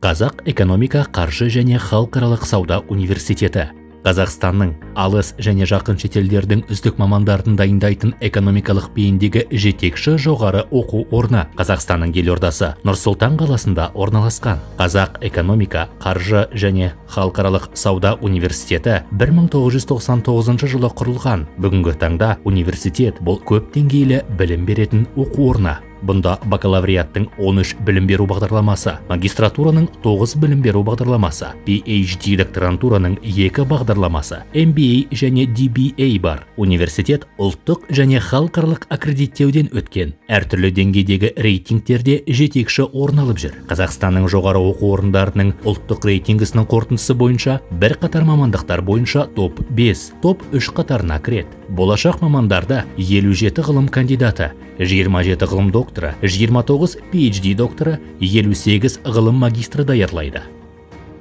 Қазақ экономика, қаржы және халықаралық сауда университеті. Қазақстанның алыс және жақын шетелдердің үздік мамандарын дайындайтын экономикалық бейіндегі жетекші жоғары оқу орны Қазақстанның елордасы Нұр-Сұлтан қаласында орналасқан. Қазақ экономика, қаржы және халықаралық сауда университеті 1999 жылы құрылған. Бүгінгі таңда университет бұл көп деңгейлі білім беретін оқу орны. Бұнда бакалавриаттың 13 білім беру бағдарламасы, магистратураның 9 білім беру бағдарламасы, PhD докторантураның 2 бағдарламасы, MBA және DBA бар. Университет ұлттық және халықаралық аккредиттеуден өткен. Әртүрлі деңгейдегі рейтингтерде жетекші орын алып жүр. Қазақстанның жоғары оқу орындарының ұлттық рейтингісінің қорытындысы бойынша бірқатар мамандықтар бойынша топ 5, топ 3 қатарына кіреді. Болашақ мамандарда 57 ғылым кандидаты, 27 ғылым докторы, 29 PhD докторы, 58 ғылым магистры даярлайды.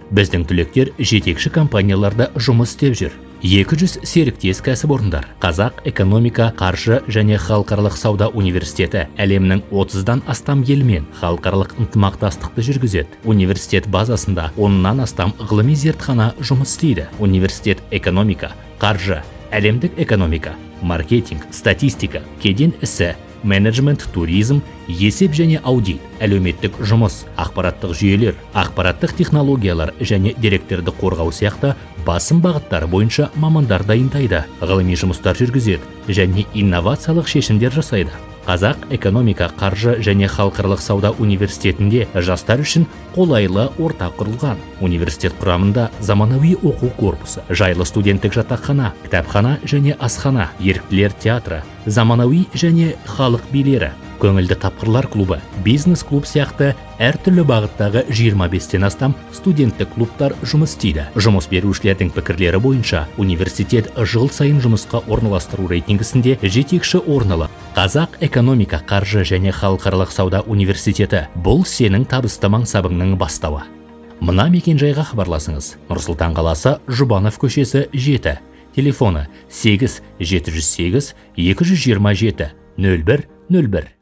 Біздің түлектер жетекші компанияларда жұмыс істеп жүр. 200 серіктес кәсіпорындар. Қазақ экономика, қаржы және халықаралық сауда университеті әлемнің 30-дан астам елмен халықаралық ынтымақтастықты жүргізеді. Университет базасында 10-нан астам ғылыми зертхана жұмыс істейді. Университет экономика, қаржы, әлемдік экономика, маркетинг, статистика, кеден ісі, менеджмент, туризм, есеп және аудит, әлеуметтік жұмыс, ақпараттық жүйелер, ақпараттық технологиялар және деректерді қорғау сияқты басым бағыттар бойынша мамандар дайындайды, ғылыми жұмыстар жүргізеді және инновациялық шешімдер жасайды. Қазақ экономика, қаржы және халықаралық сауда университетінде жастар үшін қолайлы орта құрылған. Университет құрамында заманауи оқу корпусы, жайлы студенттік жатақхана, кітапхана және асхана, еріктілер театры, заманауи және халық билері, көңілді тапқырлар клубы, бизнес-клуб сияқты әртүрлі бағыттағы 25-тен астам студенттік клубтар жұмыс істейді. Жұмыс берушілердің пікірлері бойынша университет жыл сайын жұмысқа орналастыру рейтингісінде жетекші орын алады. Қазақ экономика, қаржы және халықаралық сауда университеті бұл сенің табысты мансабыңның бастауы. Мына мекенжайға хабарласыңыз. Нұр-Сұлтан қаласы, Жұбанов көшесі 7, телефоны 8 708 227 01 01.